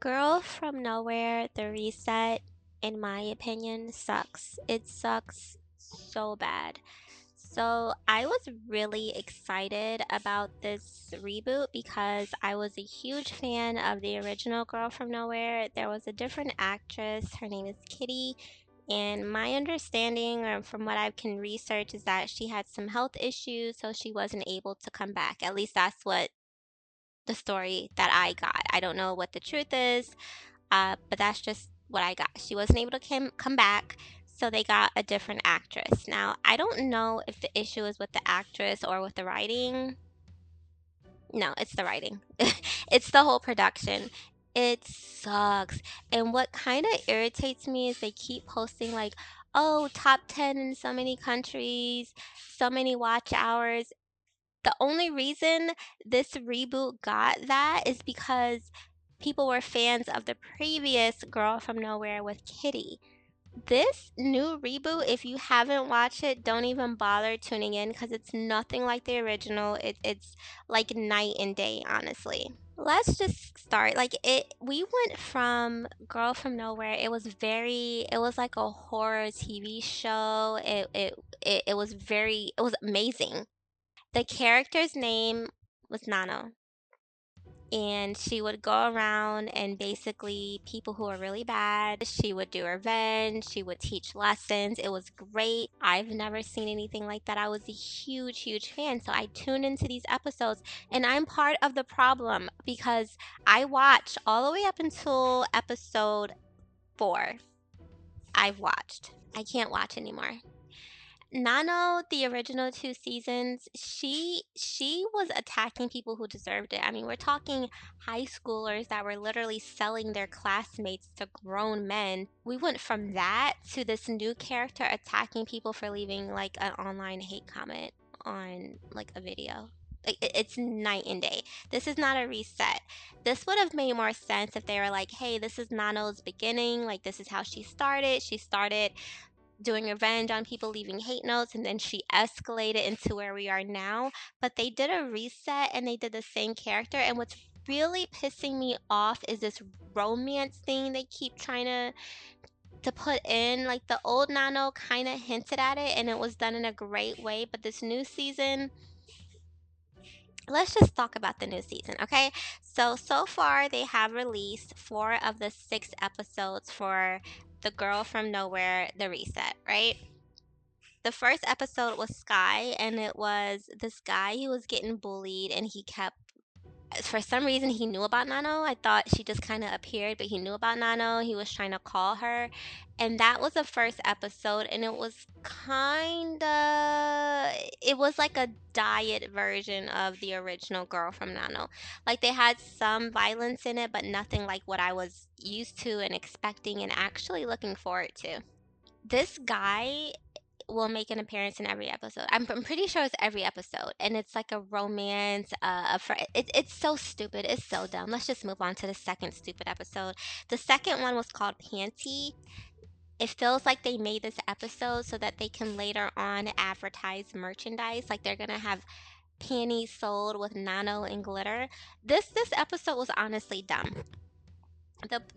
Girl from Nowhere, the reset, in my opinion, sucks. It sucks so bad. So I was really excited about this reboot because I was a huge fan of the original Girl from Nowhere. There was a different actress. Her name is Kitty. And my understanding, or from what I can research, is that she had some health issues, so she wasn't able to come back. At least that's what the story that I got. I don't know what the truth is, but that's just what I got. She wasn't able to come back, so they got a different actress. Now, I don't know if the issue is with the actress or with the writing. No, it's the writing. It's the whole production. It sucks. And what kind of irritates me is they keep posting like, oh, top 10 in so many countries, so many watch hours. The only reason this reboot got that is because people were fans of the previous Girl from Nowhere with Kitty. This new reboot, if you haven't watched it, don't even bother tuning in because it's nothing like the original. It's like night and day, honestly. Let's just start. Like we went from Girl from Nowhere. It was like a horror TV show. It was amazing. The character's name was Nano, and she would go around and basically people who are really bad, she would do revenge, she would teach lessons. It was great. I've never seen anything like that. I was a huge fan. So I tuned into these episodes, and I'm part of the problem because I watched all the way up until episode 4. I've watched. I can't watch anymore. Nano, the original 2 seasons, she was attacking people who deserved it. I mean, we're talking high schoolers that were literally selling their classmates to grown men. We went from that to this new character attacking people for leaving like an online hate comment on like a video. Like it's night and day. This is not a reset. This would have made more sense if they were like, "Hey, this is Nano's beginning. Like this is how she started. She started doing revenge on people leaving hate notes, and then she escalated into where we are now." But they did a reset and they did the same character, and what's really pissing me off is this romance thing they keep trying to put in. Like the old Nano kind of hinted at it and it was done in a great way, but this new season, let's just talk about the new season, okay? So far they have released 4 of the 6 episodes for the Girl from Nowhere, the reset, right? The first episode was Sky, and it was this guy who was getting bullied, and he kept, for some reason, he knew about Nano. I thought she just kind of appeared, but he knew about Nano. He was trying to call her, and that was the first episode, and it was it was like a diet version of the original Girl from Nano. Like they had some violence in it, but nothing like what I was used to and expecting and actually looking forward to. This guy will make an appearance in every episode. I'm pretty sure it's every episode, and it's like a romance. It's so stupid. It's so dumb. Let's just move on to the second stupid episode. The second one was called Panty. It feels like they made this episode so that they can later on advertise merchandise. Like they're gonna have panties sold with nano and glitter. This episode was honestly dumb.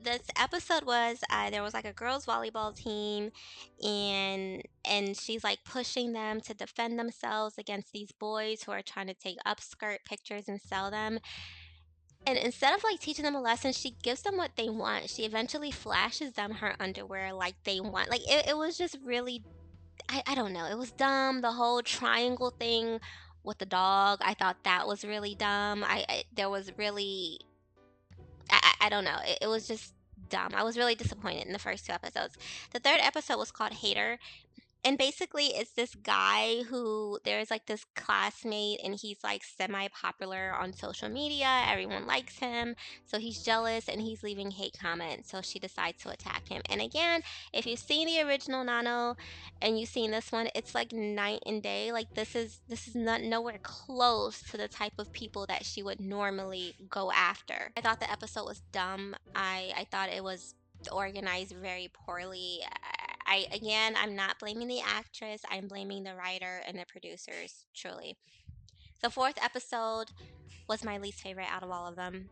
This episode was there was like a girls volleyball team, and she's like pushing them to defend themselves against these boys who are trying to take upskirt pictures and sell them. And instead of like teaching them a lesson, she gives them what they want. She eventually flashes them her underwear like they want. Like it was just really, I don't know, it was dumb. The whole triangle thing with the dog, I thought that was really dumb. I there was really, I don't know. It was just dumb. I was really disappointed in the first 2 episodes. The third episode was called Hater, and basically it's this guy who, there's like this classmate, and he's like semi popular on social media. Everyone likes him, so he's jealous and he's leaving hate comments, so she decides to attack him. And again, if you've seen the original Nano and you've seen this one, it's like night and day. Like this is not nowhere close to the type of people that she would normally go after. I thought the episode was dumb. I thought it was organized very poorly. I'm not blaming the actress. I'm blaming the writer and the producers, truly. The fourth episode was my least favorite out of all of them.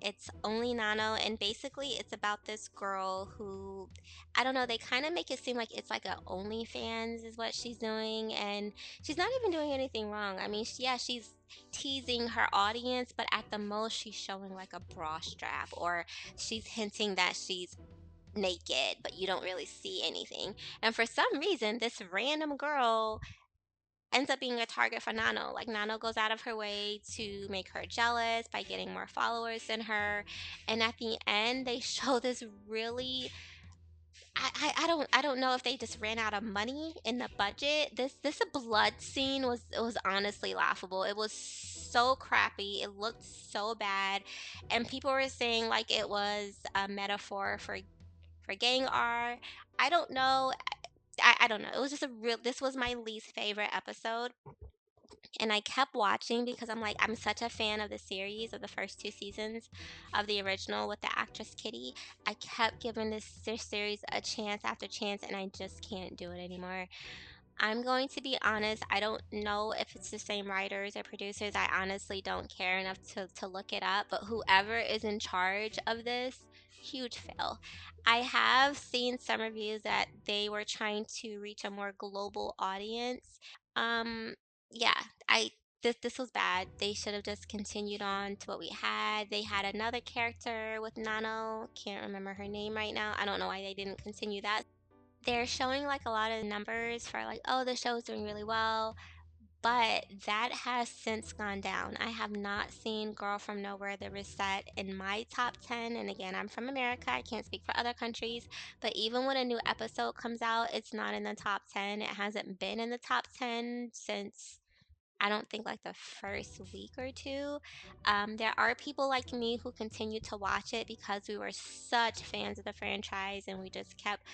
It's only Nano, and basically it's about this girl who, I don't know, they kind of make it seem like it's like a OnlyFans is what she's doing, and she's not even doing anything wrong. I mean, yeah, she's teasing her audience, but at the most she's showing like a bra strap, or she's hinting that she's naked, but you don't really see anything. And for some reason, this random girl ends up being a target for Nano. Like Nano goes out of her way to make her jealous by getting more followers than her. And at the end, they show this really, I don't know if they just ran out of money in the budget. This blood scene was honestly laughable. It was so crappy. It looked so bad, and people were saying like it was a metaphor for gang R. I don't know. I don't know. It was just a real. This was my least favorite episode, and I kept watching because I'm like, I'm such a fan of the series of the first two seasons of the original with the actress Kitty. I kept giving this series a chance after chance, and I just can't do it anymore. I'm going to be honest, I don't know if it's the same writers or producers. I honestly don't care enough to look it up, but whoever is in charge of this, huge fail. I have seen some reviews that they were trying to reach a more global audience. Um, yeah, I this was bad. They should have just continued on to what we had. They had another character with Nano. Can't remember her name right now. I don't know why they didn't continue that. They're showing like a lot of numbers for like, oh, the show is doing really well, but that has since gone down. I have not seen Girl from Nowhere the Reset in my top 10. And again, I'm from America. I can't speak for other countries. But even when a new episode comes out, it's not in the top 10. It hasn't been in the top 10 since I don't think like the first week or two. There are people like me who continue to watch it because we were such fans of the franchise and we just kept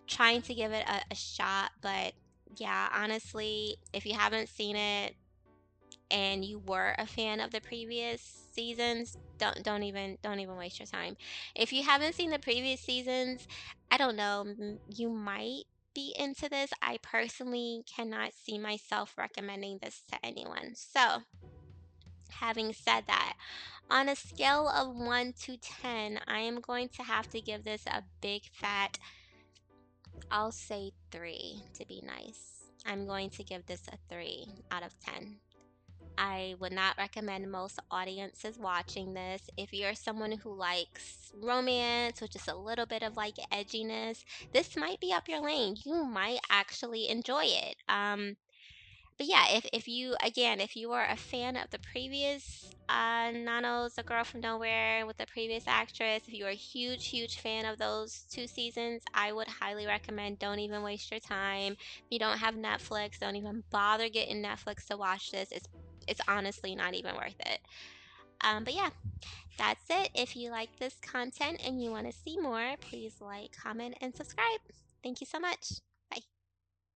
trying to give it a shot. But yeah, honestly, if you haven't seen it and you were a fan of the previous seasons, don't even waste your time. If you haven't seen the previous seasons, I don't know, you might be into this. I personally cannot see myself recommending this to anyone. So, having said that, on a scale of 1 to 10, I am going to have to give this a big fat, I'll say 3 to be nice. I'm going to give this a 3 out of 10. I would not recommend most audiences watching this. If you're someone who likes romance with just a little bit of like edginess, this might be up your lane. You might actually enjoy it. But yeah, if you again, if you are a fan of the previous Nano's A Girl from Nowhere with the previous actress, if you are a huge fan of those two seasons, I would highly recommend don't even waste your time. If you don't have Netflix, don't even bother getting Netflix to watch this. It's honestly not even worth it. But yeah, that's it. If you like this content and you want to see more, please like, comment, and subscribe. Thank you so much.